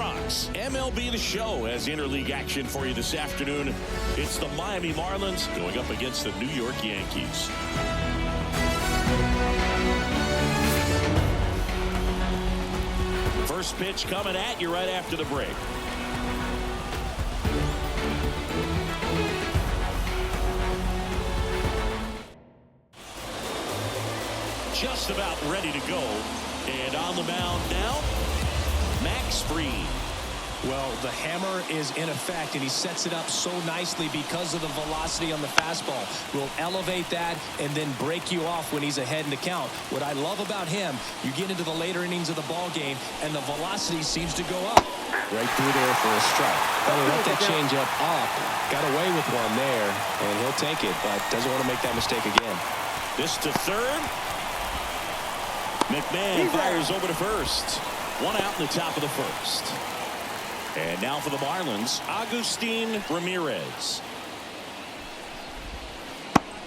rocks. MLB The Show has interleague action for you this afternoon. It's the Miami Marlins going up against the New York Yankees. First pitch coming at you right after the break. Just about ready to go. And on the mound now, Max Fried. Well, the hammer is in effect, and he sets it up so nicely because of the velocity on the fastball. Will elevate that and then break you off when he's ahead in the count. What I love about him, you get into the later innings of the ball game, and the velocity seems to go up. Right through there for a strike. Well, let that changeup up. Got away with one there, and he'll take it, but doesn't want to make that mistake again. This to third. McMahon fires over to first. One out in the top of the first. And now for the Marlins, Agustin Ramirez.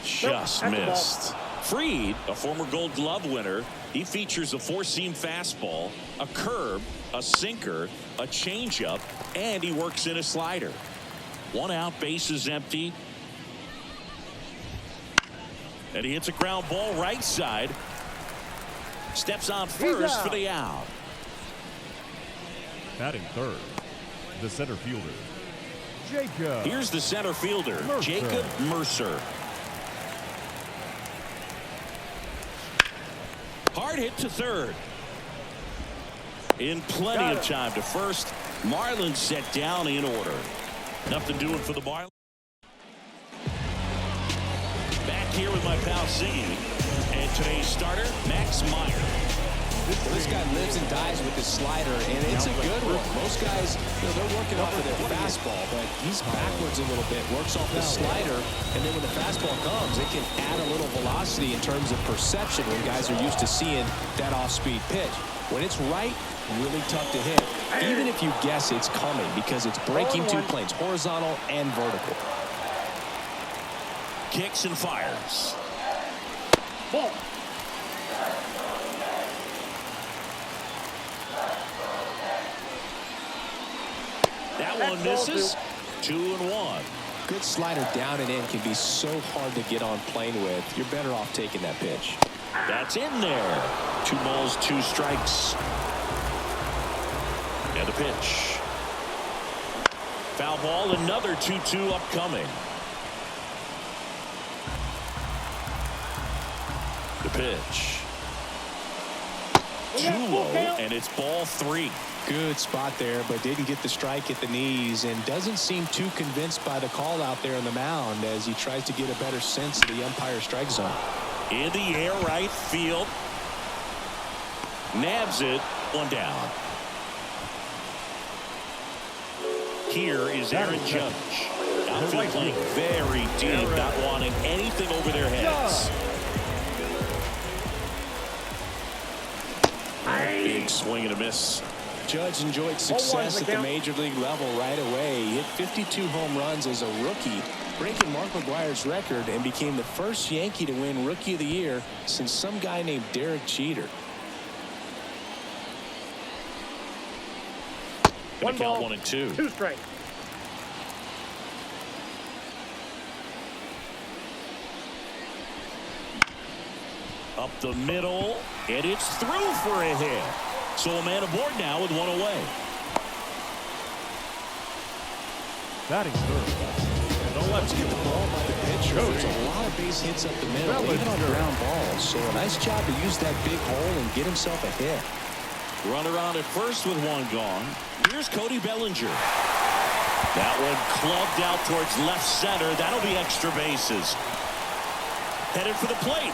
Just missed. Fried, a former Gold Glove winner, he features a four-seam fastball, a curve, a sinker, a changeup, and he works in a slider. One out, bases empty. And he hits a ground ball right side. Steps on first for the out. Batting third, the center fielder, Jacob. Here's the center fielder, Jacob Mercer. Hard hit to third. In plenty of time to first. Marlins set down in order. Nothing doing for the Marlins. Back here with my pal Ziggy. And today's starter, Max Meyer. This guy lives and dies with his slider, and it's a good one. Most guys, they're working off of their fastball, but he's backwards a little bit, works off the slider, and then when the fastball comes, it can add a little velocity in terms of perception when guys are used to seeing that off-speed pitch. When it's right, really tough to hit, even if you guess it's coming, because it's breaking two planes, horizontal and vertical. Kicks and fires. Ball. That one misses. 2-1. Good slider down and in can be so hard to get on plane with. You're better off taking that pitch. That's in there. 2 balls, 2 strikes. And the pitch. Foul ball, another 2-2 upcoming. The pitch. Too low, and it's ball 3. Good spot there, but didn't get the strike at the knees, and doesn't seem too convinced by the call out there on the mound as he tries to get a better sense of the umpire strike zone. In the air, right field. Nabs it. 1 down. Here is Aaron Judge. Outfield playing very deep, not wanting anything over their heads. Big swing and a miss. Judge enjoyed success at the major league level right away. He hit 52 home runs as a rookie, breaking Mark McGwire's record, and became the first Yankee to win Rookie of the Year since some guy named Derek Jeter. 1 ball, 1 and 2. 2 strikes. Up the middle, and it's through for a hit. So a man aboard now with 1 away. Batting third, No left, get the ball by the pitcher. There's a lot of base hits up the middle, even on ground balls. So a nice job to use that big hole and get himself a hit. Runner on at first with 1 gone. Here's Cody Bellinger. That one clubbed out towards left center. That'll be extra bases. Headed for the plate.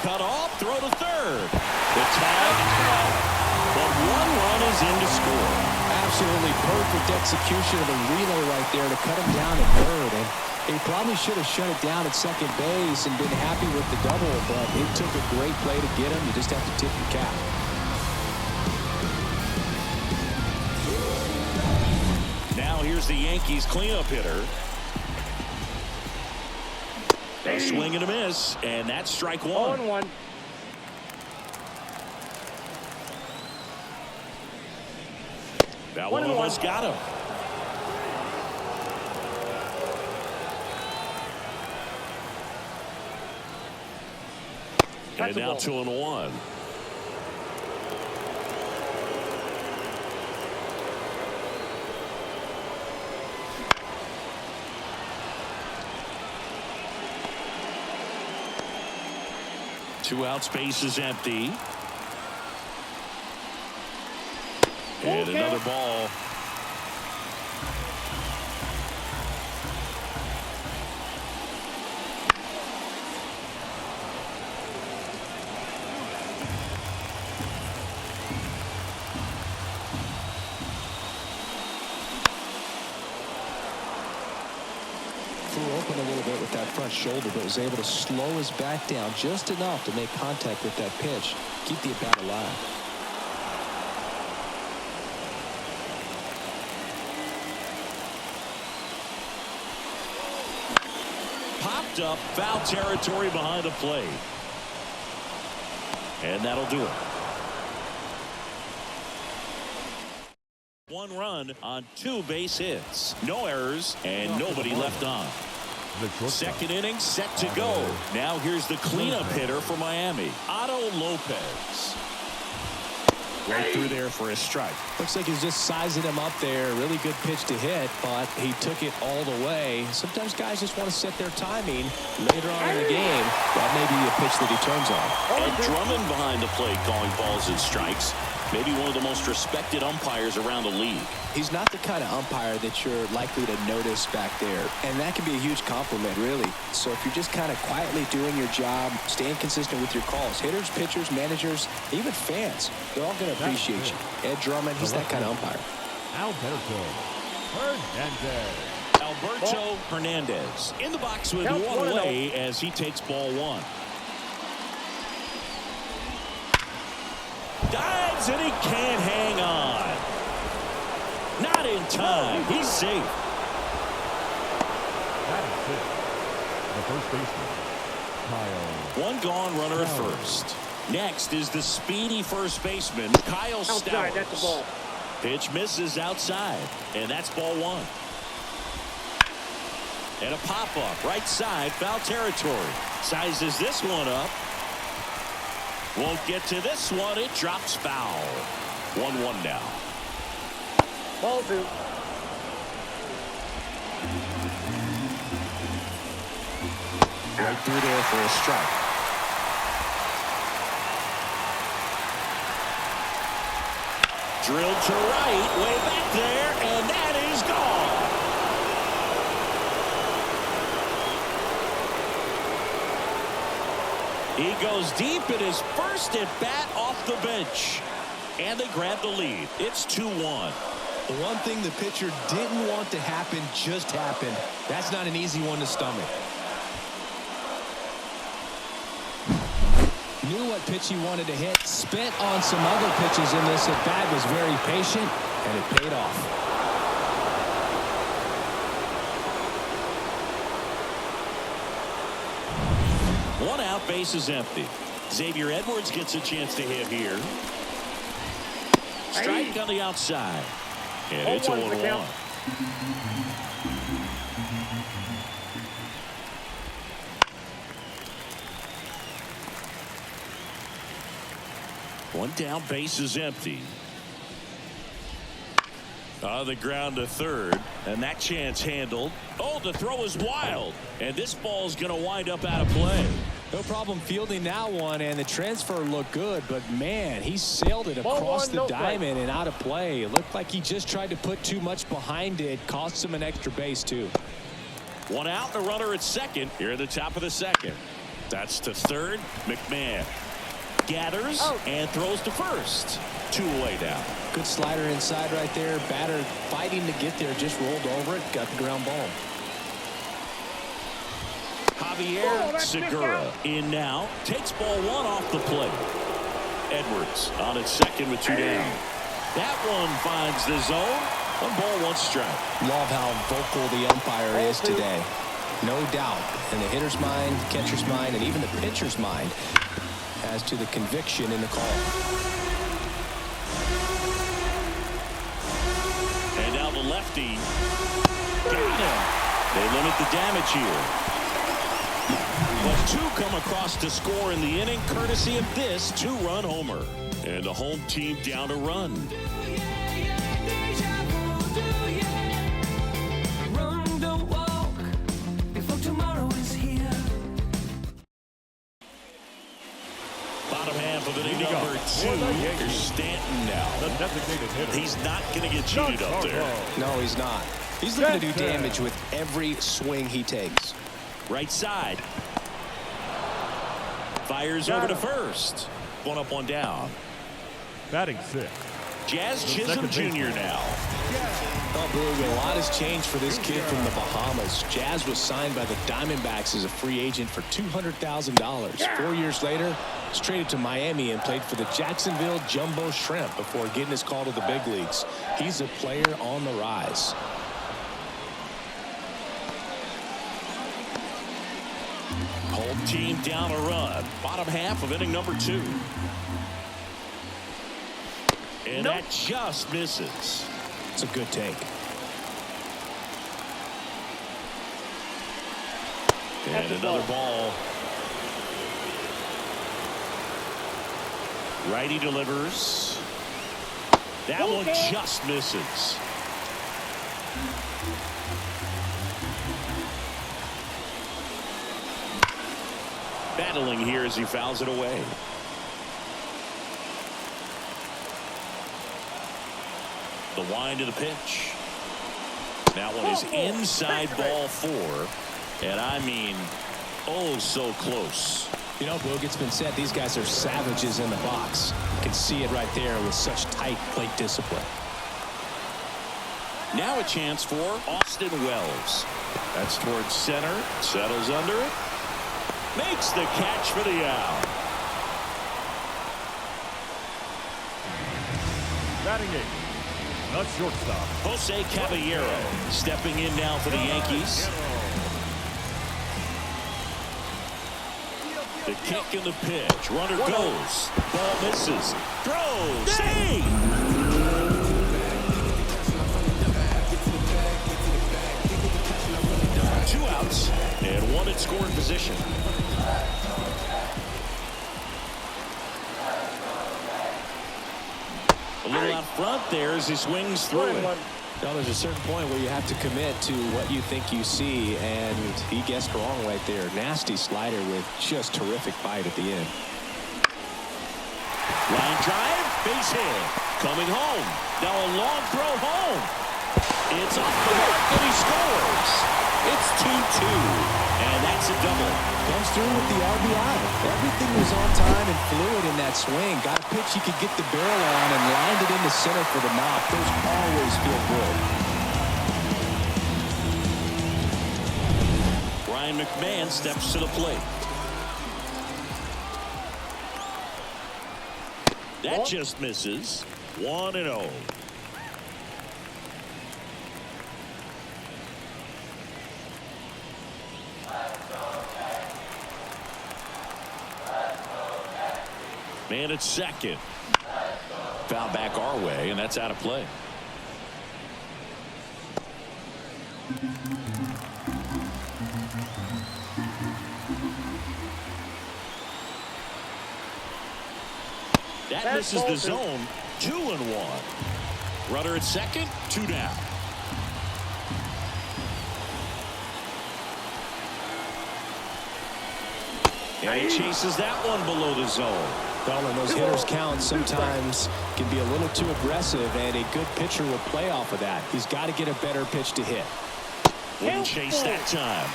Cut off, throw to third. The tag, but 1 run is in to score. Absolutely perfect execution of the relay right there to cut him down at third. And he probably should have shut it down at second base and been happy with the double, but it took a great play to get him. You just have to tip your cap. Now here's the Yankees cleanup hitter. A swing and a miss, and that's strike 1. 0-1. That one almost got him. And now 2-1. Two outs, base is empty. And another ball. Flew open a little bit with that front shoulder, but was able to slow his back down just enough to make contact with that pitch. Keep the at-bat alive. Popped up, foul territory behind the plate. And that'll do it. One run on 2 base hits. No errors and nobody left on. Second inning set to go. Now here's the cleanup hitter for Miami, Otto Lopez. Right through there for a strike. Looks like he's just sizing him up there. Really good pitch to hit, but he took it all the way. Sometimes guys just want to set their timing later on in the game. That may be a pitch that he turns on. And Drummond behind the plate calling balls and strikes. Maybe one of the most respected umpires around the league. He's not the kind of umpire that you're likely to notice back there. And that can be a huge compliment, really. So if you're just kind of quietly doing your job, staying consistent with your calls, hitters, pitchers, managers, even fans, they're all going to appreciate you. Ed Drummond, he's that kind of umpire. Alberto Hernandez in the box with one away as he takes ball 1. Dives and he can't hang on. Not in time. He's safe. That is it. The first baseman, Kyle. One gone, runner at first. Next is the speedy first baseman, Kyle Stowers. That's the ball. Pitch misses outside, and that's ball 1. And a pop-up right side, foul territory. Sizes this one up. Won't get to this one. It drops foul. 1-1 now. Ball 2. Right through there for a strike. Drilled to right, way back there, and that is gone. He goes deep in his first at bat off the bench. And they grab the lead. It's 2-1. The one thing the pitcher didn't want to happen just happened. That's not an easy one to stomach. Knew what pitch he wanted to hit. Spent on some other pitches in this at bat. Was very patient, and it paid off. One out, base is empty. Xavier Edwards gets a chance to hit here. Strike on the outside. And it's a 1-1. One down, base is empty. On the ground to third, and that chance handled. Oh, the throw is wild, and this ball is going to wind up out of play. No problem fielding that one, and the transfer looked good, but man, he sailed it across the diamond and out of play. It looked like he just tried to put too much behind it. Cost him an extra base, too. One out, the runner at second here at the top of the second. That's to third. McMahon gathers and throws to first. 2 away now. Good slider inside right there. Batter fighting to get there, just rolled over it, got the ground ball. Javier Segura in now. Takes ball 1 off the plate. Edwards on its second with 2 down. That one finds the zone. 1 ball, 1 strike. Love how vocal the umpire is today. No doubt in the hitter's mind, catcher's mind, and even the pitcher's mind as to the conviction in the call. lefty. Got him. They limit the damage here. But two come across to score in the inning, courtesy of this two-run homer. And the home team down a run. Bottom half of inning number 2. Here's Stanton now. The designated hitter. He's not going to get cheated up there. No, he's not. He's looking to do damage with every swing he takes. Right side. Fires over to first. One up, one down. Batting 6. Jazz Chisholm Jr. now. Oh, Boog, a lot has changed for this kid from the Bahamas. Jazz was signed by the Diamondbacks as a free agent for $200,000. 4 years later, he's traded to Miami and played for the Jacksonville Jumbo Shrimp before getting his call to the big leagues. He's a player on the rise. Home team down a run. Bottom half of inning number 2. And that just misses. It's a good take. And another ball. Righty delivers. That one just misses. Battling here as he fouls it away. The wind to the pitch. That one is inside ball 4. And I mean, oh, so close. You know, Boog, it's been said these guys are savages in the box. You can see it right there with such tight plate discipline. Now a chance for Austin Wells. That's towards center. Settles under it. Makes the catch for the out. Batting 8. The shortstop. Jose Caballero stepping in now for the Yankees. The kick and the pitch. Runner goes. Ball misses. Throws. Save! 2 outs and 1 in scoring position. A little out front there as he swings through it. Now, there's a certain point where you have to commit to what you think you see, and he guessed wrong right there. Nasty slider with just terrific bite at the end. Line drive, base hit. Coming home. Now a long throw home. It's off the mark and he scores. It's 2-2. And that's a double. Comes through with the RBI. Everything was on time and fluid in that swing. Got a pitch he could get the barrel on and lined it into center for the knock. Those always feel good. Brian McMahon steps to the plate. That just misses. 1-0. Man at second. Foul back our way, and that's out of play. That misses the zone. 2-1. Runner at second, 2 down. And he chases that one below the zone. Well, and those hitters' counts sometimes can be a little too aggressive, and a good pitcher will play off of that. He's got to get a better pitch to hit. Wouldn't chase that time.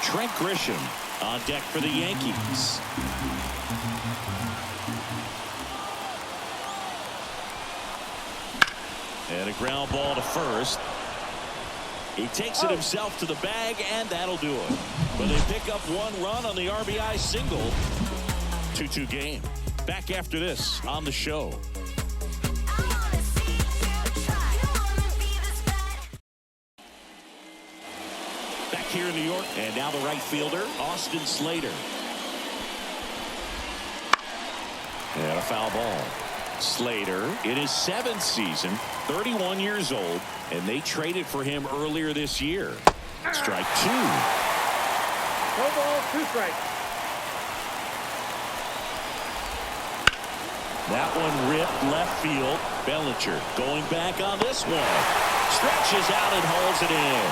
Trent Grisham on deck for the Yankees. And a ground ball to first. He takes it himself to the bag, and that'll do it. But they pick up 1 run on the RBI single. 2-2 game. Back after this on the show. Back here in New York, and now the right fielder, Austin Slater. And a foul ball. Slater in his 7th season 31 years old, and they traded for him earlier this year. Strike two. No ball, 2 strikes. That one ripped left field. Bellinger going back on this one. Stretches out and holds it in.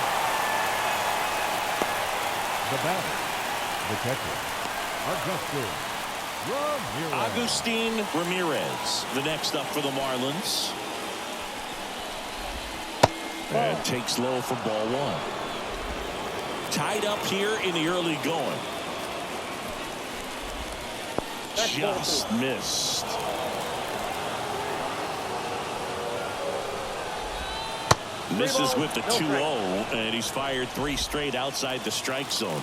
The batter, the catcher, Agustin Ramirez, the next up for the Marlins. And takes low for ball one. Tied up here in the early going. Just missed. Misses with the 2-0, and he's fired 3 straight outside the strike zone.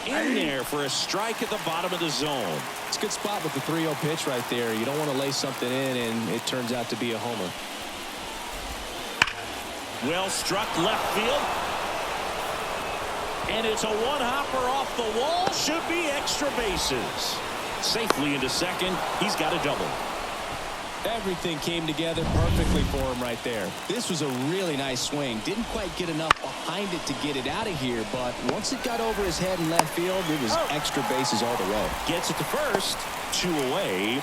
In there for a strike at the bottom of the zone. It's a good spot with the 3-0 pitch right there. You don't want to lay something in, and it turns out to be a homer. Well struck left field. And it's a one-hopper off the wall. Should be extra bases. Safely into second. He's got a double. Everything came together perfectly for him right there. This was a really nice swing. Didn't quite get enough behind it to get it out of here, but once it got over his head in left field, it was extra bases all the way. Gets it to first. 2 away.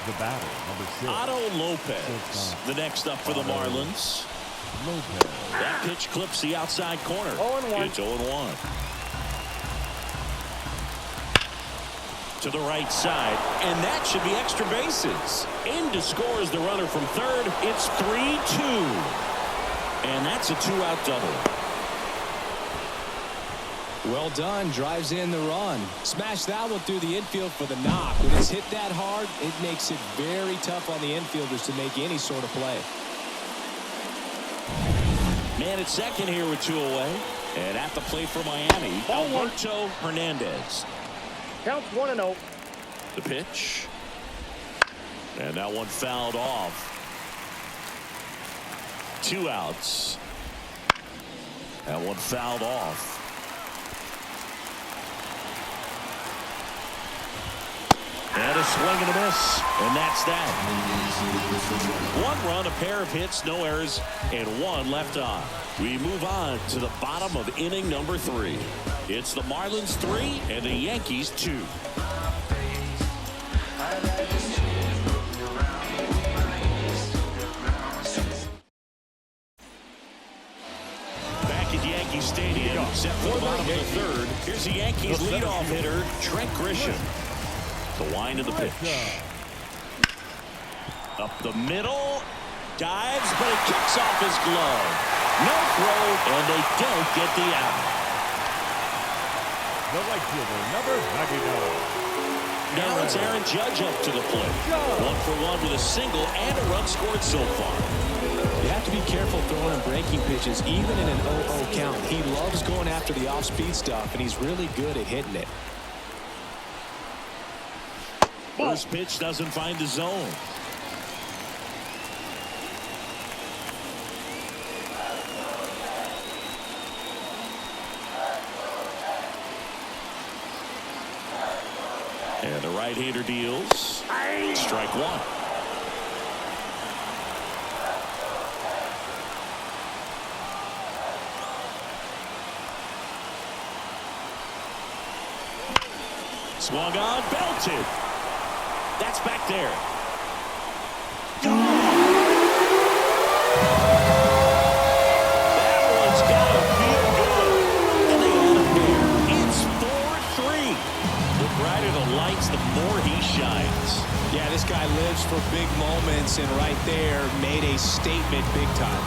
The batter, number 6. Otto Lopez, the next up for the Marlins. That pitch clips the outside corner. 0-1. It's 0-1. To the right side, and that should be extra bases. In to score is the runner from third. It's 3-2. And that's a 2-out double. Well done. Drives in the run. Smash that one through the infield for the knock. When it's hit that hard, it makes it very tough on the infielders to make any sort of play. Man at second here with 2 away. And at the plate for Miami, Alberto Hernandez. Counts 1-0. The pitch. And that one fouled off. 2 outs. That one fouled off. And a swing and a miss. And that's that. 1 run, a pair of hits, no errors, and 1 left on. We move on to the bottom of inning number 3. It's the Marlins 3 and the Yankees 2. Back at Yankee Stadium, set for the bottom of the 3rd. Here's the Yankees leadoff hitter, Trent Grisham. The wind of the pitch. Up the middle. Dives, but it kicks off his glove. No throw, and they don't get the out. The right fielder, number 99. Now it's Aaron Judge up to the plate. 1-for-1 with a single and a run scored so far. You have to be careful throwing him breaking pitches, even in an 0-0 count. He loves going after the off-speed stuff, and he's really good at hitting it. First pitch doesn't find the zone. And the right-hander deals. Strike 1. Swung on, belted. That's back there. That one's got to feel good. And they had a pair. It's 4-3. The brighter the lights, the more he shines. Yeah, this guy lives for big moments, and right there made a statement big time.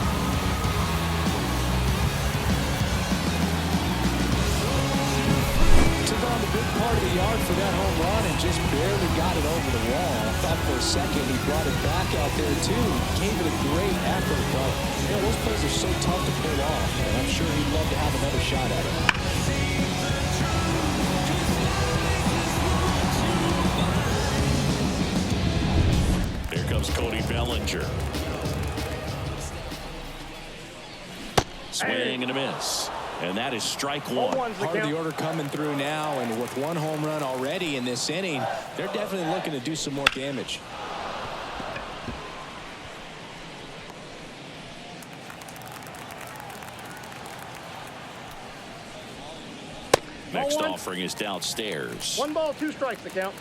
Took on the big part of the yard for that home run and just barely got it over the wall. I thought for a second he brought it back out there too. Gave it a great effort, but you know, those plays are so tough to pull off, and I'm sure he'd love to have another shot at it. Here comes Cody Bellinger. Swing and a miss. And that is strike Ball one. one's the Part of count. the order coming through now, and with one home run already in this inning, they're definitely looking to do some more damage. Next one. offering is downstairs. 1 ball, 2 strikes the count.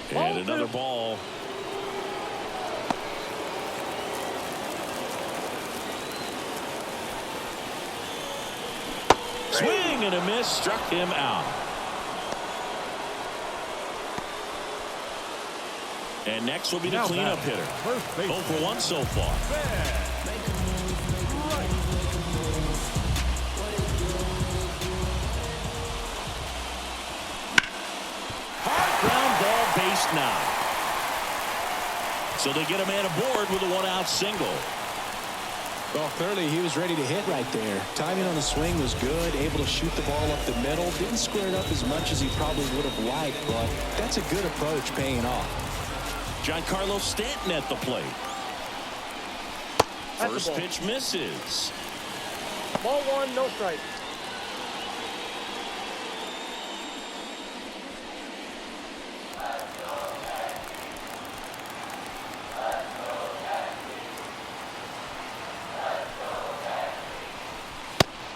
And Ball another two. ball. Swing and a miss, struck him out. And next will be the Now cleanup batting, hitter. first base. 0 for 1 so far. Hard ground ball, base knock. So they get a man aboard with a 1-out single. Well, clearly he was ready to hit right there. Timing on the swing was good, able to shoot the ball up the middle. Didn't square it up as much as he probably would have liked, but that's a good approach paying off. Giancarlo Stanton at the plate. That's First the ball. pitch misses. Ball 1, no strike.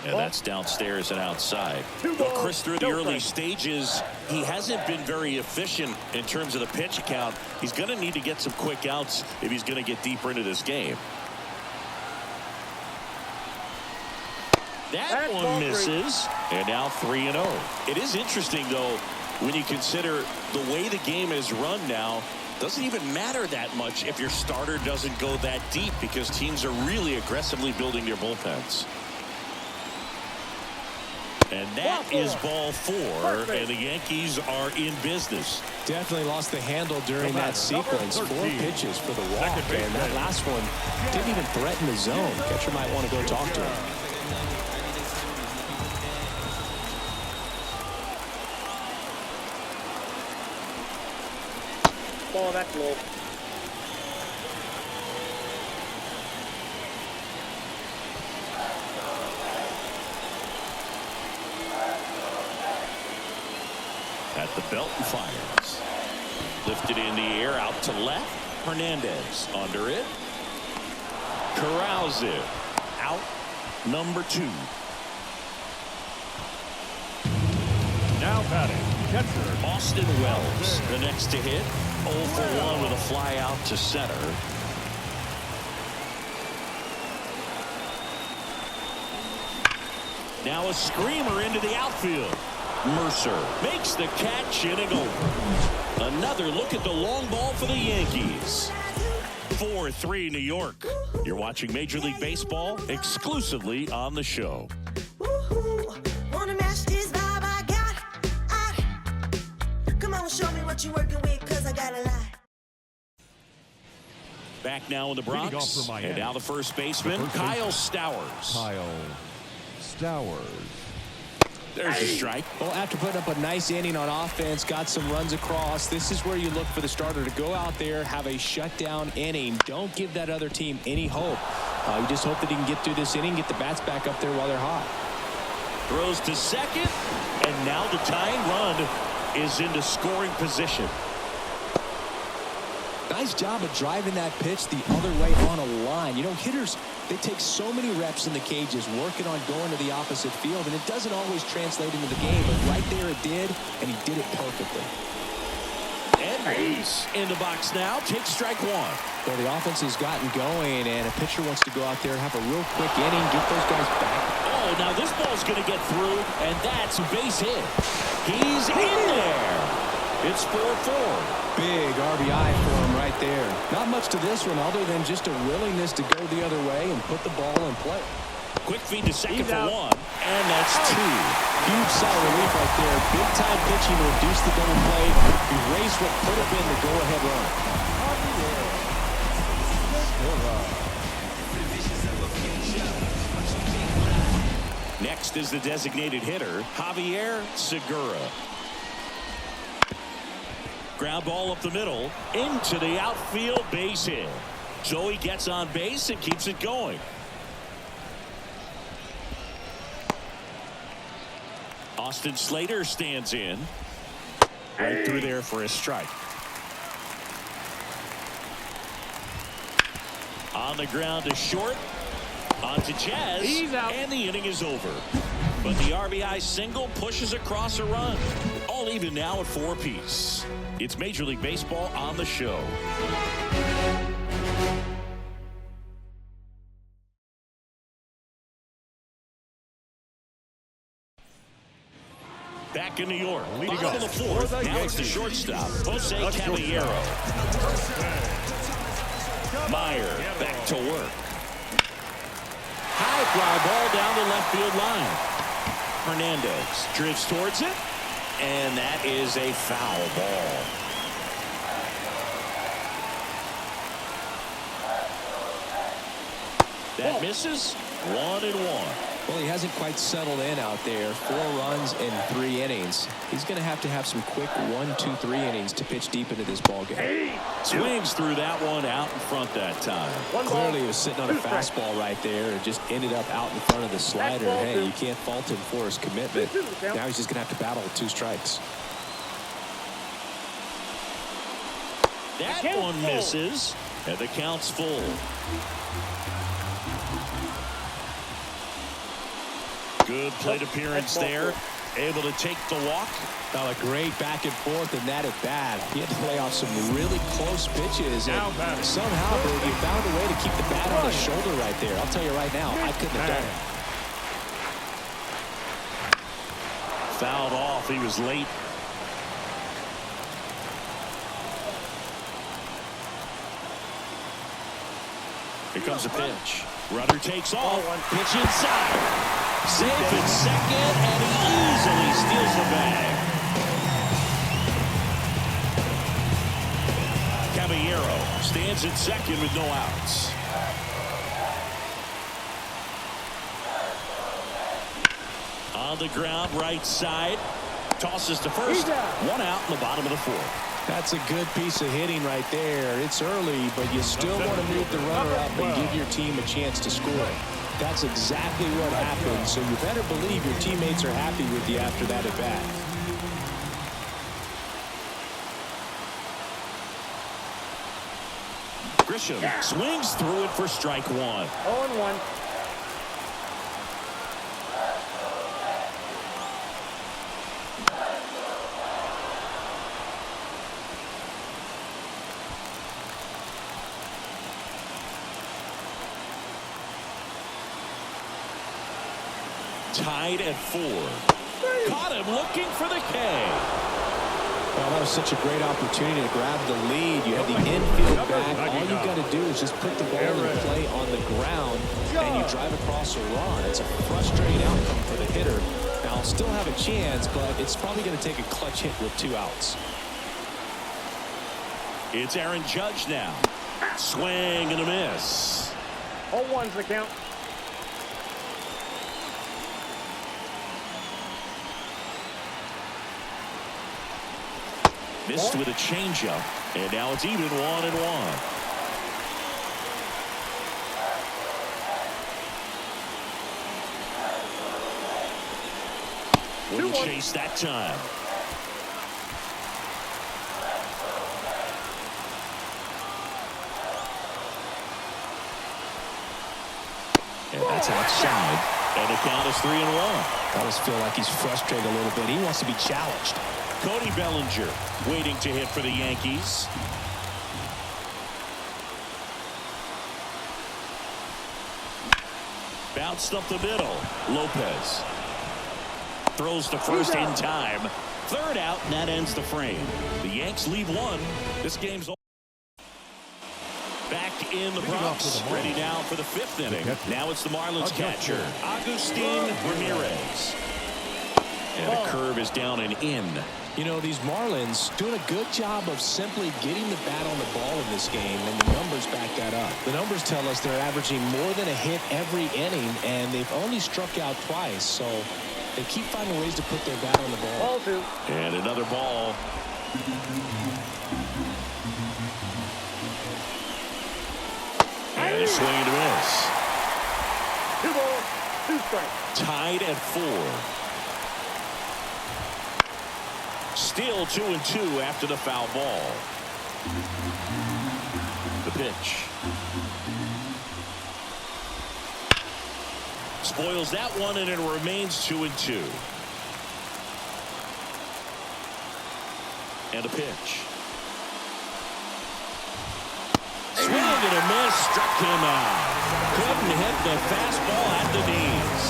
And that's downstairs and outside. Two Well, balls, Chris, through the no early strike. stages, he hasn't been very efficient in terms of the pitch count. He's going to need to get some quick outs if he's going to get deeper into this game. That That's one ball 3. misses. And now 3-0. It is interesting, though, when you consider the way the game is run now. Doesn't even matter that much if your starter doesn't go that deep, because teams are really aggressively building their bullpens. And that is ball 4, and the Yankees are in business. Definitely lost the handle during that sequence. 4 pitches for the walk, and that last one didn't even threaten the zone. Catcher might want to go talk to him. Ball, that's low. At the belt and fires. Lifted in the air out to left. Hernandez under it. Corrals it. Out number 2. Now batting, catcher. Austin Wells, the next to hit. 0 for 1 with a fly out to center. Now a screamer into the outfield. Mercer makes the catch, inning over. Another look at the long ball for the Yankees. 4-3 New York. You're watching Major League Baseball exclusively on the show. Wanna match this vibe I got? Come on, show me what you're working with, 'cause I got a lot. Back now in the Leading off Bronx. for Miami. And now the first baseman, The first Kyle baseman. Stowers. Kyle Stowers. There's a strike. Well, after putting up a nice inning on offense, got some runs across, this is where you look for the starter to go out there, have a shutdown inning. Don't give that other team any hope. You just hope that he can get through this inning, get the bats back up there while they're hot. Throws to second, and now the tying run is into scoring position. Nice job of driving that pitch the other way on a line. You know, hitters, they take so many reps in the cages working on going to the opposite field, and it doesn't always translate into the game, but right there it did, and he did it perfectly. Edmonds in the box now. Takes strike 1. Well, the offense has gotten going, and a pitcher wants to go out there, have a real quick inning, get those guys back. Oh, now this ball's going to get through, and that's a base hit. He's in there. It's 4-4. Big RBI for him right there. Not much to this one other than just a willingness to go the other way and put the ball in play. Quick feed to second He's for out. 1, and that's 2. Huge sigh of relief right there. Big time pitching to reduce the double play. Erase what could have been the go-ahead run. Next is the designated hitter, Javier Segura. Ground ball up the middle, into the outfield, base hit. So he gets on base and keeps it going. Austin Slater stands in. Right through there for a strike. On the ground to short. On to Jazz. He's out. And the inning is over. But the RBI single pushes across a run. All even now at 4 apiece. It's Major League Baseball on the show. Back in New York. Bottom of the fourth. Now it's the shortstop, Jose Caballero. Meyer back to work. High fly ball down the left field line. Hernandez drifts towards it, and that is a foul ball. That misses. 1-1. Well, he hasn't quite settled in out there. 4 runs in 3 innings. He's going to have some quick 1, 2, 3 innings to pitch deep into this ball game. Swings through that one out in front that time. Clearly he was sitting on a fastball right there and just ended up out in front of the slider. Hey, you can't fault him for his commitment. Now he's just going to have to battle with 2 strikes. That one misses, and the count's full. Good plate appearance there. Able to take the walk. A great back and forth, and that at bat. He had to play off some really close pitches. And somehow, Brady, found a way to keep the bat on his shoulder right there. I'll tell you right now, I couldn't have done it. Fouled off. He was late. Here comes a pitch. Runner takes off. Pitch inside. Safe at second, and he easily steals the bag. Caballero stands at second with no outs. On the ground, right side. Tosses to first. 1 out in the bottom of the 4th. That's a good piece of hitting right there. It's early, but you still want to move the runner up and give your team a chance to score. That's exactly what happened, so you better believe your teammates are happy with you after that at bat. Grisham swings through it for strike 1. 0-1. Tied at 4. Caught him looking for the K. Well, that was such a great opportunity to grab the lead. You have the infield back. All you got to do is just put the ball in play on the ground, and you drive across a run. It's a frustrating outcome for the hitter. Now, still have a chance, but it's probably going to take a clutch hit with 2 outs. It's Aaron Judge now. Swing and a miss. 0-1's the count. Missed with a changeup, and now it's even 1-1. Wouldn't chase that time. And that's outside. And the count is 3-1. I just feel like he's frustrated a little bit. He wants to be challenged. Cody Bellinger waiting to hit for the Yankees. Bounced up the middle. Lopez throws to first in time. 3rd out, and that ends the frame. The Yanks leave 1. This game's over. Back in the Bronx, ready now for the 5th inning. Now it's the Marlins catcher, Agustin Ramirez. And a curve is down and in. You know, these Marlins doing a good job of simply getting the bat on the ball in this game, and the numbers back that up. The numbers tell us they're averaging more than a hit every inning, and they've only struck out twice, so they keep finding ways to put their bat on the ball. Ball 2. And another ball. And a swing and a miss. 2 balls, 2 strikes. Tied at 4. Still 2-2 after the foul ball. The pitch. Spoils that one, and it remains 2-2. And a pitch. Swing and a miss, struck him out. Couldn't hit the fastball at the knees.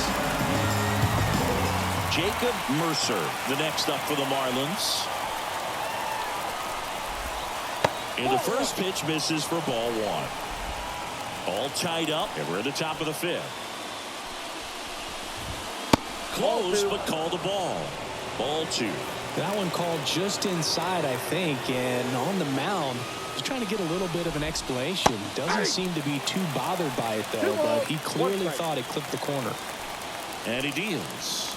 Jacob Mercer, the next up for the Marlins. And the first pitch misses for ball 1. All tied up, and we're at the top of the 5th. Close, but called a ball. Ball 2. That one called just inside, I think, and on the mound, he's trying to get a little bit of an explanation. Doesn't seem to be too bothered by it, though, but he clearly thought it clipped the corner. And he deals.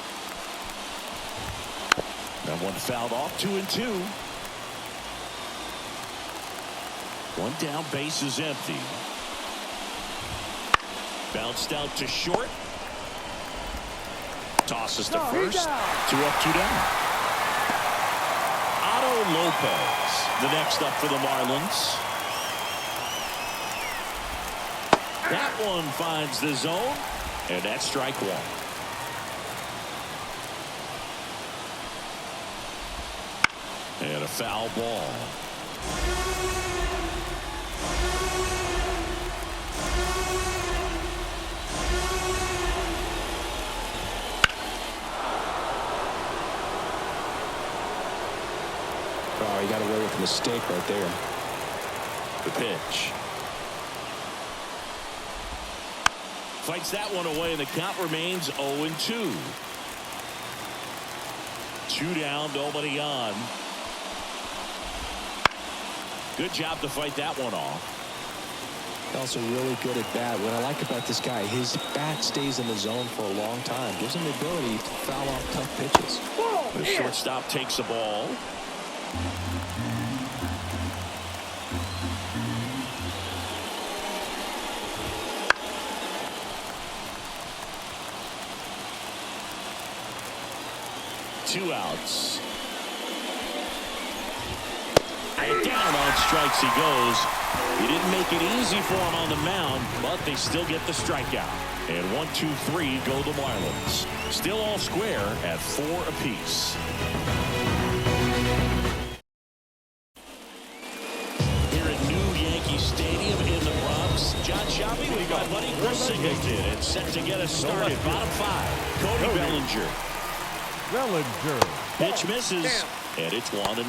That one fouled off, 2-2. One down, base is empty. Bounced out to short. Tosses to first. 2 up, 2 down. Otto Lopez, the next up for the Marlins. That one finds the zone, and that's strike 1. And a foul ball. Oh, he got away with a mistake right there. The pitch. Fights that one away, and the count remains 0-2. 2 down, nobody on. Good job to fight that one off. Also really good at bat. What I like about this guy, his bat stays in the zone for a long time. Gives him the ability to foul off tough pitches. The shortstop takes the ball. Two outs. And down on strikes he goes. He didn't make it easy for him on the mound, but they still get the strikeout. And 1-2-3 go the Marlins. Still all square at 4 apiece. Here at New Yankee Stadium in the Bronx, John Shelby with my buddy Chris Singleton, and set to get us started. Bottom 5, Cody Bellinger. Pitch misses, and it's 1-0.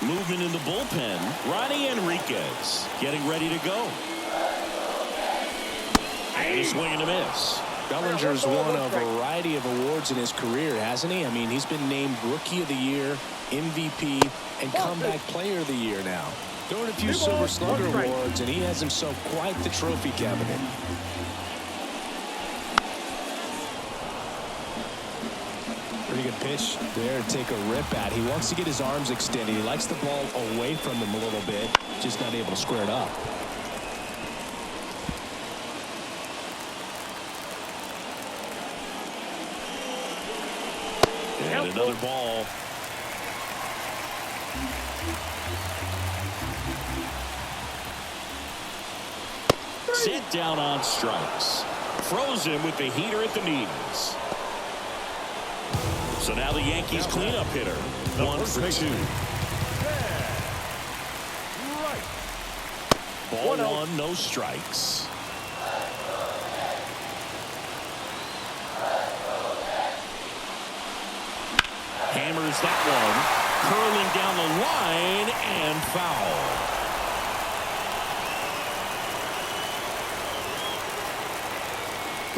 Moving in the bullpen, Ronnie Enriquez getting ready to go. And a swing and a miss. Bellinger's won a variety of awards in his career, hasn't he? I mean, he's been named Rookie of the Year, MVP, and Comeback Player of the Year now. Throwing a few Silver Slugger awards, and he has himself quite the trophy cabinet. Pretty good pitch there to take a rip at. He wants to get his arms extended. He likes the ball away from him a little bit, just not able to square it up. And another ball. Set down on strikes. Frozen with the heater at the knees. So now the Yankees cleanup hitter. 1 for 2. Ball 1, no strikes. Hammers that one. Curling down the line and foul.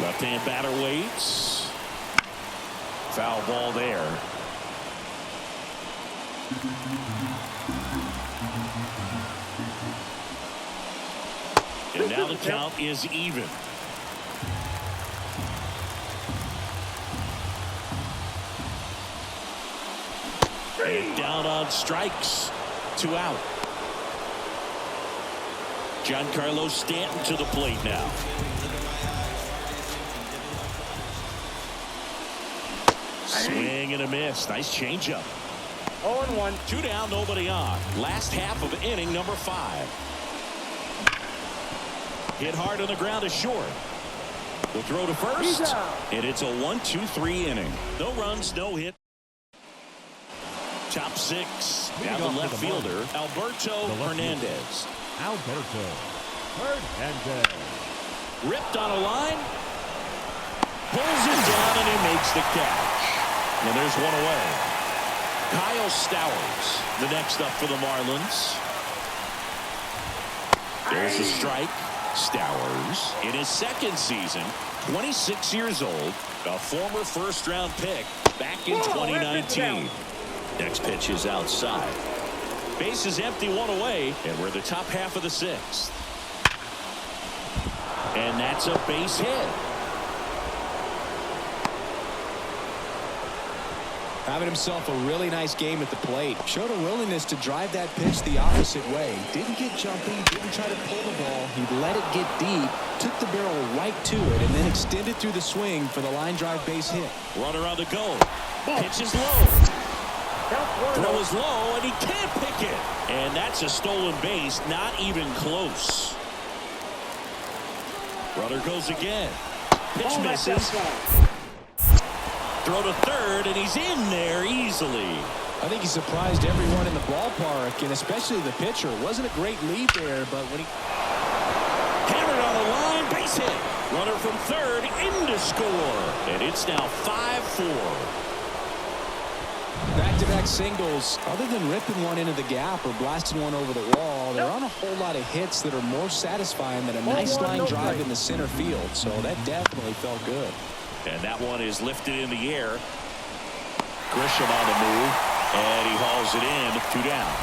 Left-hand batter waits. Foul ball there. And now the count is even. And down on strikes. 2 out. Giancarlo Stanton to the plate now. Swing and a miss. Nice changeup. 0-1. 2 down, nobody on. Last half of inning number 5. Hit hard on the ground is short. Will throw to first. And it's a 1-2-3 inning. No runs, no hit. Top 6. Now the left fielder, Alberto Hernandez. Alberto Hernandez. Ripped on a line. Pulls it down and he makes the catch. And there's one away. Kyle Stowers, the next up for the Marlins. There's a strike. Stowers, in his second season, 26 years old, a former first-round pick back in 2019. Next pitch is outside. Base is empty, one away, and we're the top half of the 6th. And that's a base hit. Having himself a really nice game at the plate. Showed a willingness to drive that pitch the opposite way. Didn't get jumpy, didn't try to pull the ball. He let it get deep, took the barrel right to it, and then extended through the swing for the line drive base hit. Runner on the go. Pitch is low. Throw is low, and he can't pick it. And that's a stolen base, not even close. Runner goes again. Pitch misses. Throw to third, and he's in there easily. I think he surprised everyone in the ballpark, and especially the pitcher. It wasn't a great lead there, but when he hammered on the line, base hit. Runner from third, in to score. And it's now 5-4. Back-to-back singles. Other than ripping one into the gap or blasting one over the wall, there aren't a whole lot of hits that are more satisfying than a nice line drive in the center field. So that definitely felt good. And that one is lifted in the air. Grisham on the move, and he hauls it in. 2 down.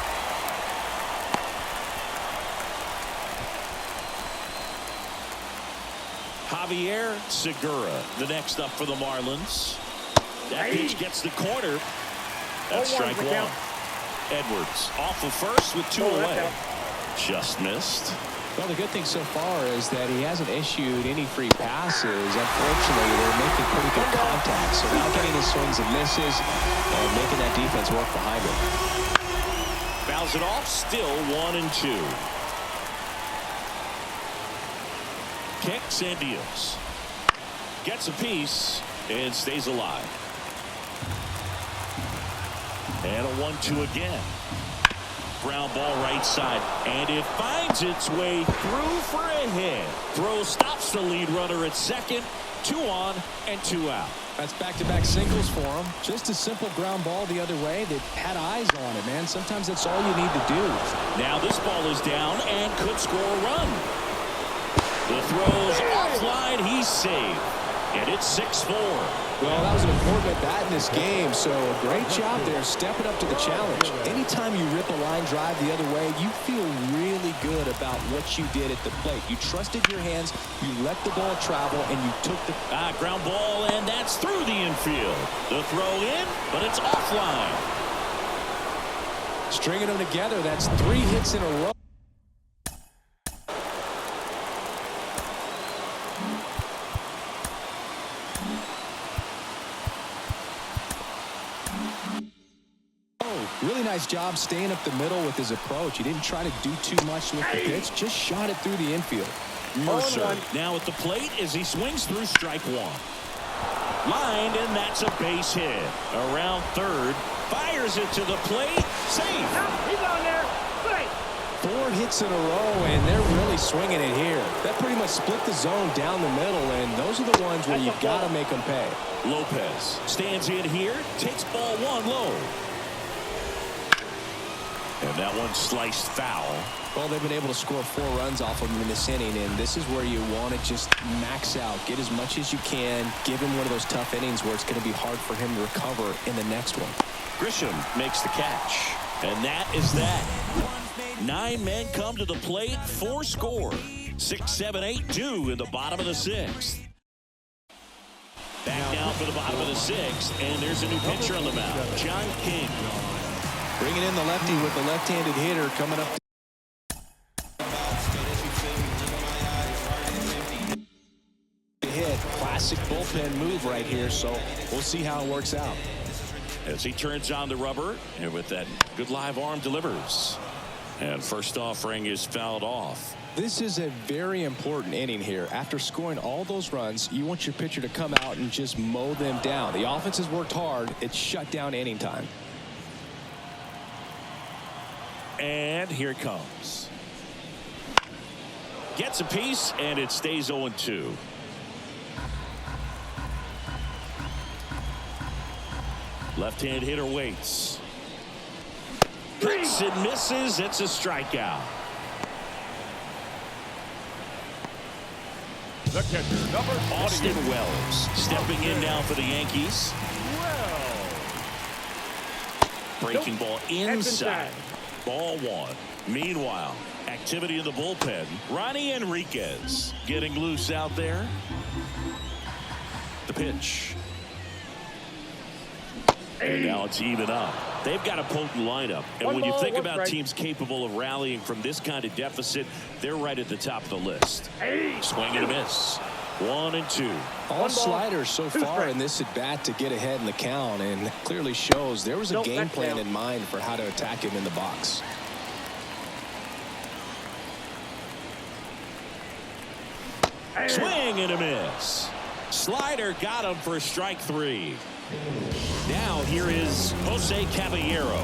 Javier Segura, the next up for the Marlins. That pitch gets the corner. That's strike 1. Edwards off of first with 2 away. Just missed. Well, the good thing so far is that he hasn't issued any free passes. Unfortunately, they're making pretty good contact. So now getting his swings and misses and making that defense work behind him. Fouls it off, still 1-2. Kicks and deals. Gets a piece and stays alive. And a 1-2 again. Ground ball right side, and it finds its way through for a hit. Throw stops the lead runner at second. 2 on and 2 out. That's back-to-back singles for him. Just a simple ground ball the other way. They had eyes on it, man. Sometimes that's all you need to do. Now this ball is down and could score a run. The throw's offline. He's saved, and it's 6-4. Well, that was an important at-bat in this game, so a great job there stepping up to the challenge. Anytime you rip a line drive the other way, you feel really good about what you did at the plate. You trusted your hands, you let the ball travel, and you took the ground ball, and that's through the infield. The throw in, but it's offline. Stringing them together, that's 3 hits in a row. Really nice job staying up the middle with his approach. He didn't try to do too much with the pitch, just shot it through the infield. Mercer now at the plate as he swings through strike 1. Lined, and that's a base hit. Around third, fires it to the plate. Safe. He's on there. Safe. 4 hits in a row, and they're really swinging it here. That pretty much split the zone down the middle, and those are the ones where you've got to make them pay. Lopez stands in here, takes ball 1 low. And that one sliced foul. Well, they've been able to score 4 runs off of him in this inning, and this is where you want to just max out. Get as much as you can. Give him one of those tough innings where it's going to be hard for him to recover in the next one. Grisham makes the catch. And that is that. 9 men come to the plate, 4 score. 6, 7, 8, 2 in the bottom of the 6th. Back down for the bottom of the 6th, and there's a new pitcher on the mound, John King. Bringing in the lefty with the left-handed hitter coming up. classic bullpen move right here, so we'll see how it works out. As he turns on the rubber, and with that good live arm delivers. And first offering is fouled off. This is a very important inning here. After scoring all those runs, you want your pitcher to come out and just mow them down. The offense has worked hard. It's shut down inning time. And here it comes. Gets a piece, and it stays 0-2. Left-hand hitter waits. Hits and misses. It's a strikeout. The catcher, number Austin Wells stepping in now for the Yankees. Breaking ball inside. Ball one. Meanwhile, activity in the bullpen. Ronnie Enriquez getting loose out there. The pitch. And now it's even up. They've got a potent lineup. And when you think about teams capable of rallying from this kind of deficit, they're right at the top of the list. Swing and a miss. 1-2. All sliders so far in this at bat to get ahead in the count, and clearly shows there was a game plan in mind for how to attack him in the box. Swing and a miss. Slider got him for strike 3. Now here is Jose Caballero.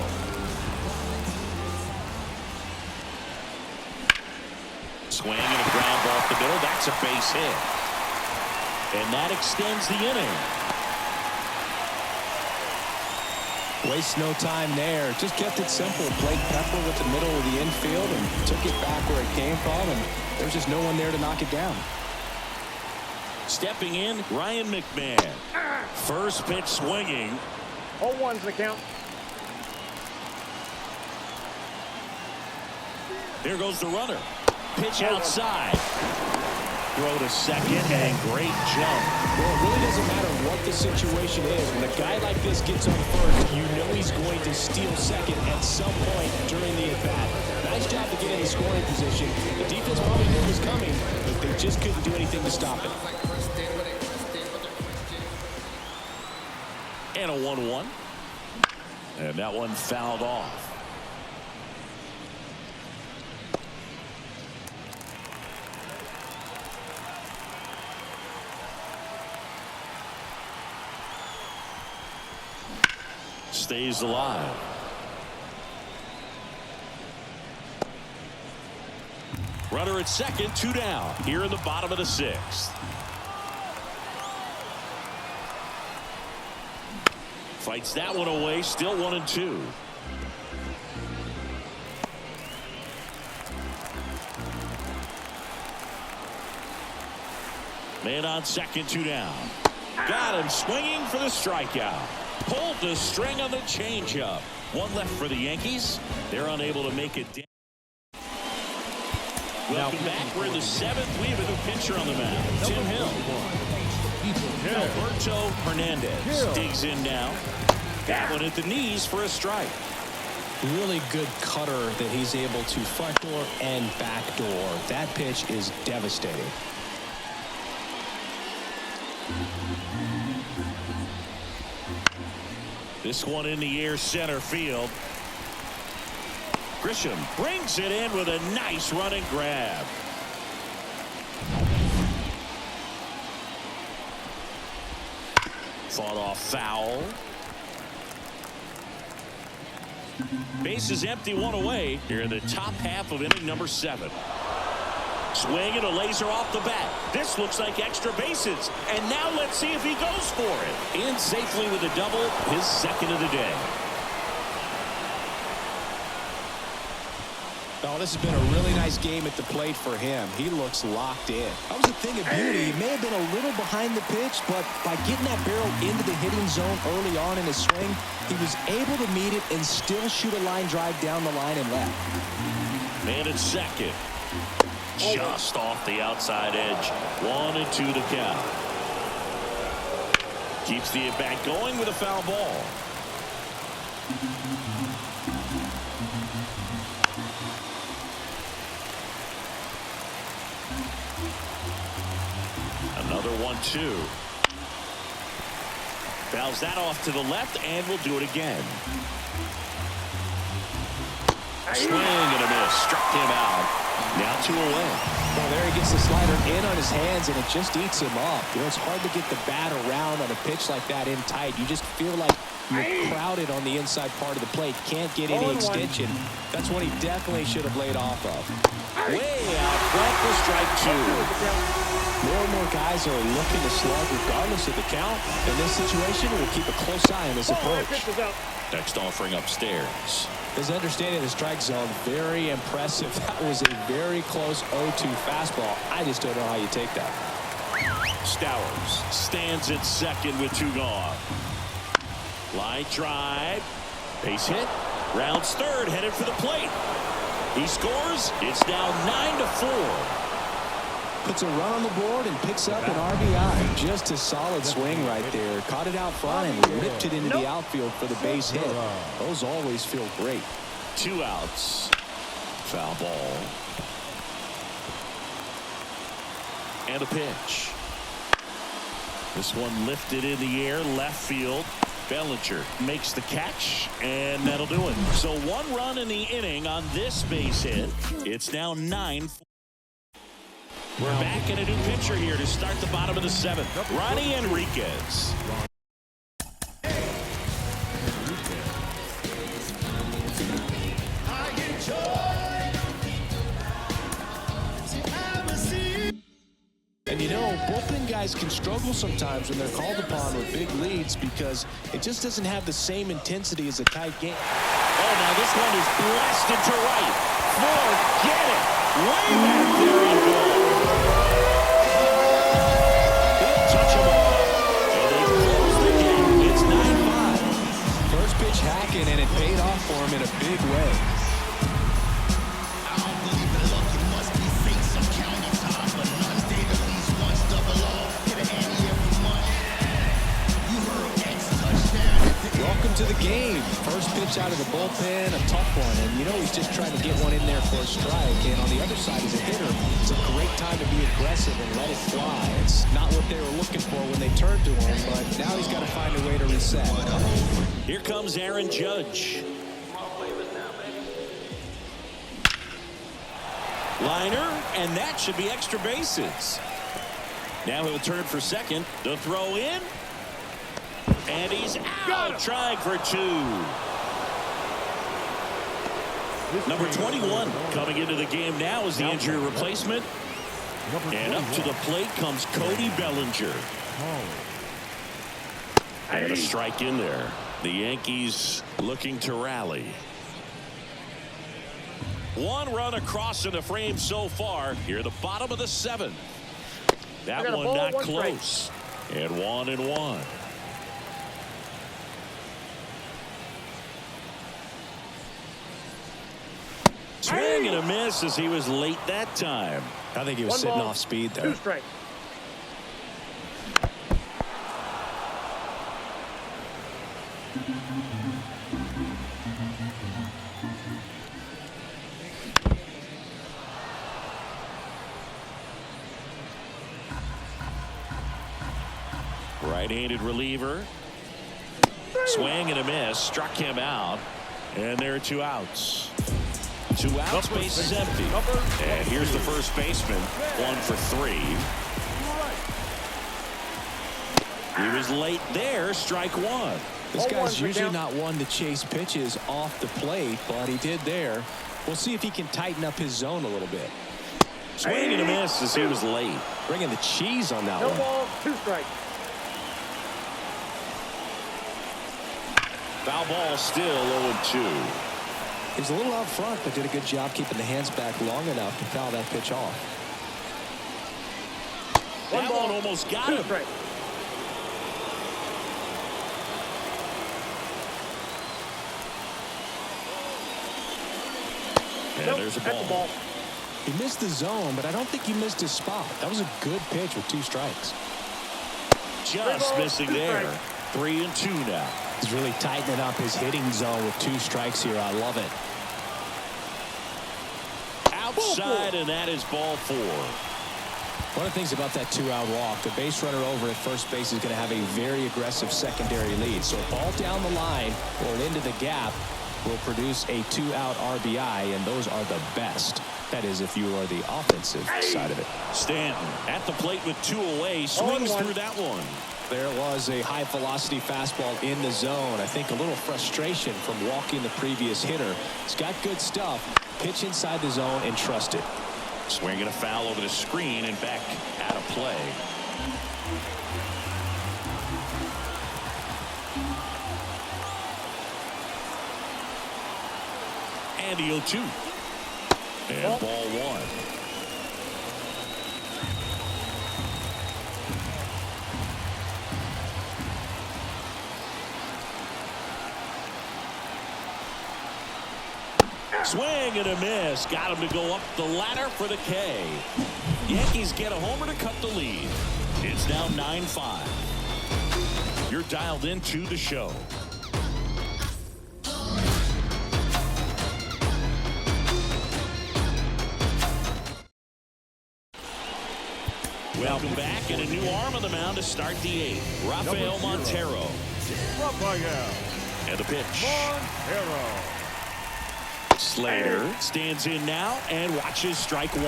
Swing and a ground ball off the middle. That's a base hit. And that extends the inning. Waste no time there. Just kept it simple. Played pepper with the middle of the infield and took it back where it came from, and there's just no one there to knock it down. Stepping in, Ryan McMahon. First pitch swinging. 0-1's the count. There goes the runner. Pitch outside. Throw to second, and great jump. Well, it really doesn't matter what the situation is. When a guy like this gets on first, you know he's going to steal second at some point during the at-bat. Nice job to get in the scoring position. The defense probably knew it was coming, but they just couldn't do anything to stop it. And a 1-1. And that one fouled off. Stays alive. Runner at second, 2 down here in the bottom of the 6th. Fights that one away, still 1-2. Man on second, 2 down. Got him swinging for the strikeout. Pulled the string on the changeup. One left for the Yankees. They're unable to make it down. Welcome back. We're in the 7th. We have a new pitcher on the mound. Tim Hill. Alberto Hernandez digs in now. That one at the knees for a strike. Really good cutter that he's able to front door and back door. That pitch is devastating. This one in the air, center field. Grisham brings it in with a nice run and grab. Fought off foul. Base is empty, one away here in the top half of inning number 7. Swing and a laser off the bat. This looks like extra bases. And now let's see if he goes for it. In safely with a double, his 2nd of the day. Oh, this has been a really nice game at the plate for him. He looks locked in. That was a thing of beauty. He may have been a little behind the pitch, but by getting that barrel into the hitting zone early on in his swing, he was able to meet it and still shoot a line drive down the line and left. Man at second. Just off the outside edge. 1-2 to count. Keeps the at-bat going with a foul ball. Another 1-2. Fouls that off to the left, and will do it again. Swing and a miss. Struck him out. Now 2 away. Well, there he gets the slider in on his hands, and it just eats him up. You know, it's hard to get the bat around on a pitch like that in tight. You just feel like you're crowded on the inside part of the plate. Can't get any extension. That's one he definitely should have laid off of. Way out front for strike 2. More and more guys are looking to slug regardless of the count. In this situation, we'll keep a close eye on his approach. Next offering upstairs. His understanding of the strike zone, very impressive. That was a very close 0-2 fastball. I just don't know how you take that. Stowers stands at second with 2 gone. Line drive. Base hit. Rounds third, headed for the plate. He scores. It's now 9-4. Puts a run on the board and picks up an RBI. Just a solid swing right there. Caught it out front and ripped it into the outfield for the base hit. Those always feel great. 2 outs. Foul ball. And a pitch. This one lifted in the air, left field. Bellinger makes the catch, and that'll do it. So 1 run in the inning on this base hit. It's now 9-4. We're back in a new pitcher here to start the bottom of the 7th. Ronnie Enriquez. And you know, bullpen guys can struggle sometimes when they're called upon with big leads because it just doesn't have the same intensity as a tight game. Oh, now this one is blasted to right. Forget it. Way back there he goes. He'll touch him off. And they close the game. It's 9-5. First pitch hacking, and it paid off for him in a big way. Welcome to the game. First pitch out of the bullpen, a tough one. And you know he's just trying to get one in there for a strike. And on the other side, as a hitter, it's a great time to be aggressive and let it fly. It's not what they were looking for when they turned to him, but now he's got to find a way to reset. Here comes Aaron Judge. Liner, and that should be extra bases. Now he'll turn for second. The throw in. And he's out, trying for 2. Number 21 coming into the game now is the injury replacement. And up to the plate comes Cody Bellinger. And a strike in there. The Yankees looking to rally. 1 run across in the frame so far. Here at the bottom of the 7th. That one not close. And 1-1. Swing and a miss as he was late that time. I think he was sitting off speed there. 2 strikes. Right-handed reliever. Swing and a miss. Struck him out. And there are 2 outs. 2 outs, base is empty. And here's the first baseman. 1 for 3. He was late there. Strike 1. This guy's usually not one to chase pitches off the plate, but he did there. We'll see if he can tighten up his zone a little bit. Swing and a miss as he was late. Bringing the cheese on that one. No ball, 2 strikes. Foul ball still 0-2. He was a little out front, but did a good job keeping the hands back long enough to foul that pitch off. That one almost got him. And there's a ball. He missed the zone, but I don't think he missed his spot. That was a good pitch with 2 strikes. Just missing there. 3-2 now. He's really tightening up his hitting zone with 2 strikes here. I love it. Outside, and that is ball 4. One of the things about that two-out walk, the base runner over at first base is going to have a very aggressive secondary lead. So a ball down the line or into the gap will produce a two-out RBI, and those are the best. That is, if you are the offensive side of it. Stanton at the plate with 2 away, swings through that one. There was a high-velocity fastball in the zone. I think a little frustration from walking the previous hitter. He's got good stuff. Pitch inside the zone and trust it. Swinging a foul over the screen and back out of play. And the 0-2. And ball 1. Swing and a miss. Got him to go up the ladder for the K. Yankees get a homer to cut the lead. It's now 9-5. You're dialed into the show. Welcome back, and a new arm on the mound to start the 8th. Rafael Montero. And the pitch. Montero. Slater stands in now and watches strike 1.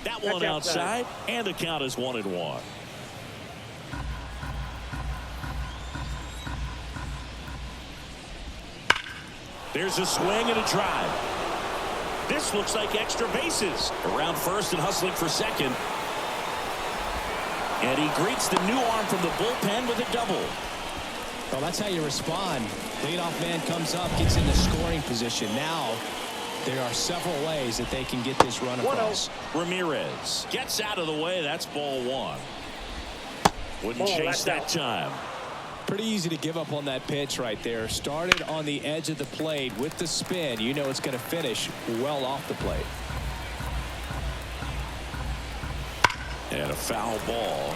That one outside, and the count is 1-1. There's a swing and a drive. This looks like extra bases. Around first and hustling for second. And he greets the new arm from the bullpen with a double. Well, that's how you respond. Leadoff man comes up, gets in the scoring position. Now, there are several ways that they can get this run across. Ramirez gets out of the way. That's ball 1. Wouldn't chase that time. Pretty easy to give up on that pitch right there. Started on the edge of the plate with the spin. You know it's going to finish well off the plate. And a foul ball.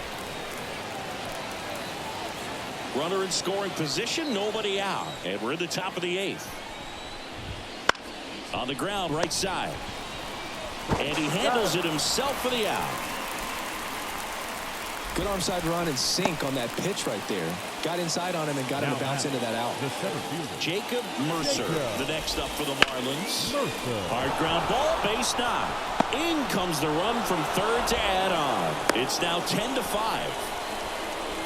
Runner in scoring position, nobody out. And we're in the top of the 8th. On the ground, right side. And he handles it himself for the out. Good arm side run and sink on that pitch right there. Got inside on him and got him to bounce into that out. Jacob Mercer, the next up for the Marlins. Hard ground ball, base knock. In comes the run from third to add on. It's now 10-5.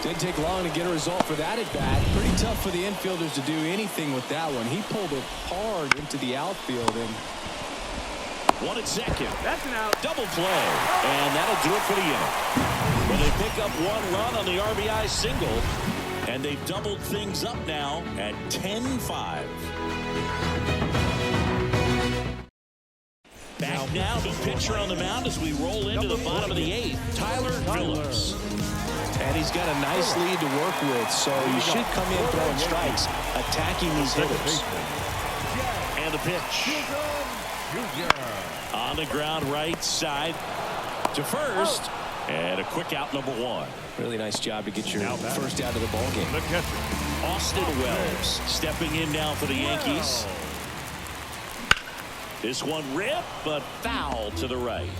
Didn't take long to get a result for that at bat. Pretty tough for the infielders to do anything with that one. He pulled it hard into the outfield. And 1 at second. That's an out. Double play. And that'll do it for the inning. Well, they pick up 1 run on the RBI single. And they've doubled things up now at 10-5. Back now, new pitcher on the mound as we roll into the bottom of the 8th. Tyler Phillips. And he's got a nice lead to work with, so you should come in throwing strikes, attacking these hitters. And the pitch. On the ground right side to first. And a quick out, number 1. Really nice job to get your first out of the ball game. Austin Wells stepping in now for the Yankees. This one ripped, but foul to the right.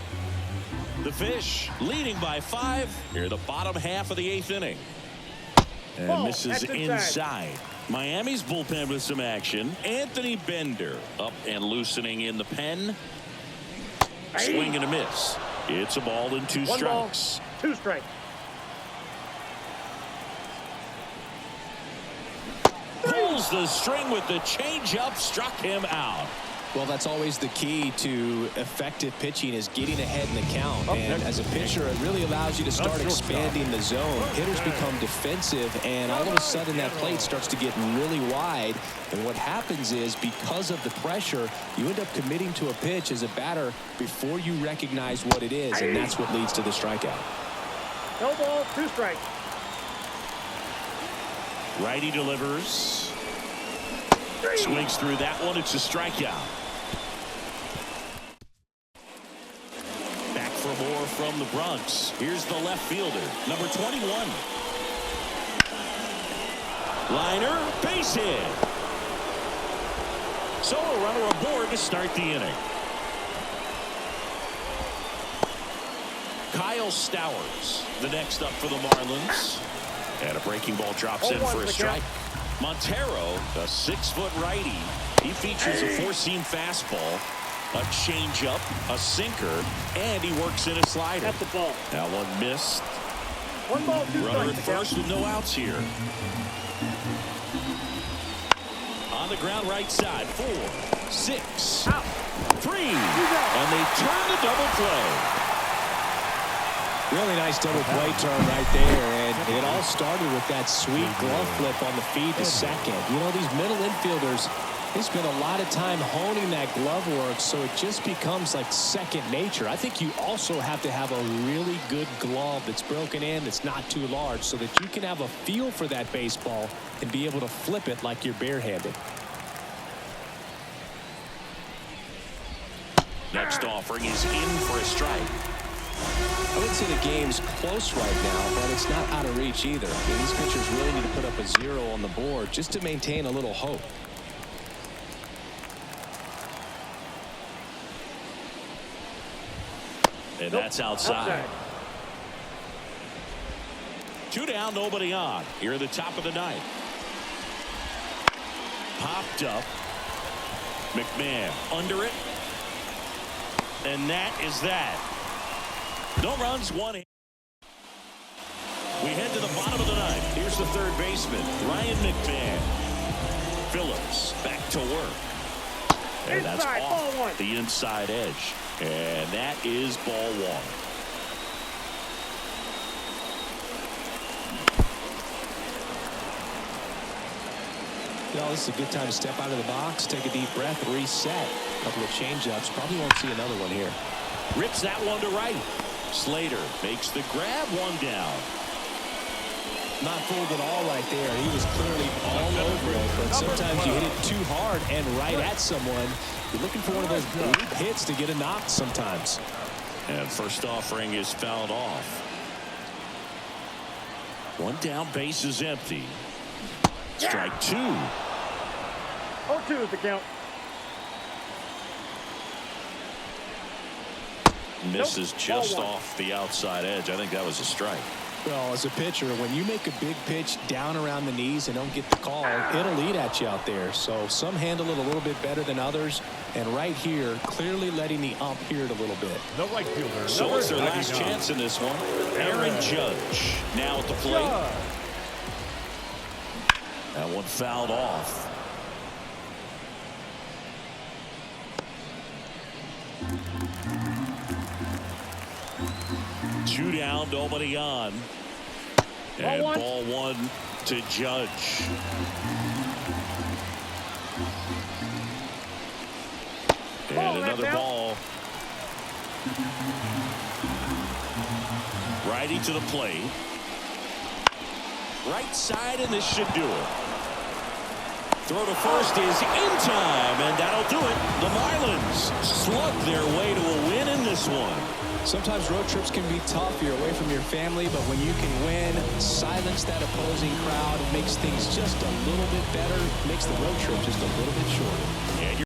The Fish leading by 5 here, the bottom half of the 8th inning. And misses inside. Miami's bullpen with some action. Anthony Bender up and loosening in the pen. Swing and a miss. It's a ball and 2 strikes. 2 strikes. Pulls the string with the changeup, struck him out. Well, that's always the key to effective pitching, is getting ahead in the count. And as a pitcher, it really allows you to start expanding the zone. Hitters become defensive, and all of a sudden that plate starts to get really wide. And what happens is, because of the pressure, you end up committing to a pitch as a batter before you recognize what it is, and that's what leads to the strikeout. No ball, 2 strikes. Righty delivers. Swings through that one. It's a strikeout. Back for more from the Bronx. Here's the left fielder, number 21. Liner, base hit. So a runner aboard to start the inning. Kyle Stowers, the next up for the Marlins. And a breaking ball drops in for a strike. Montero, a 6-foot righty. He features a four-seam fastball, a changeup, a sinker, and he works in a slider. That's the ball. That one missed. 1 ball, 2 Runner at strikes. first with no outs here. On the ground right side, 4, 6, Out. 3, and they turn the double play. Really nice double play turn right there, and it all started with that sweet glove flip on the feed to second. You know, these middle infielders, they spend a lot of time honing that glove work, so it just becomes like second nature. I think you also have to have a really good glove that's broken in, that's not too large, so that you can have a feel for that baseball and be able to flip it like you're barehanded. Next offering is in for a strike. I wouldn't say the game's close right now, but it's not out of reach either. I mean, these pitchers really need to put up a 0 on the board just to maintain a little hope. And that's outside. 2 down, nobody on. Here at the top of the ninth. Popped up. McMahon under it. And that is that. No runs, 1 hit. We head to the bottom of the ninth. Here's the third baseman, Ryan McMahon. Phillips back to work. And that's Inside, ball off 1. the inside edge. And that is ball 1. You know, this is a good time to step out of the box, take a deep breath, reset. A couple of changeups. Probably won't see another one here. Rips that one to right. Slater makes the grab, 1 down. Not fooled at all right there. He was clearly all over it, but sometimes you hit it too hard and right at someone. You're looking for one of those deep hits to get a knock sometimes. And first offering is fouled off. 1 down, base is empty. Strike 2. 0-2 is the count. Misses just off the outside edge. I think that was a strike. Well, as a pitcher, when you make a big pitch down around the knees and don't get the call, it'll eat at you out there. So some handle it a little bit better than others. And right here, clearly letting the ump hear it a little bit. The right fielder. So it's their last chance in this one. Aaron Judge now at the plate. That one fouled off. Two down, nobody on. And ball 1 to Judge. And another ball. Righty to the plate. Right side, and this should do it. Throw to first is in time, and that'll do it. The Marlins slug their way to a win in this one. Sometimes road trips can be tough. You're away from your family, but when you can win, silence that opposing crowd, makes things just a little bit better, makes the road trip just a little bit shorter. And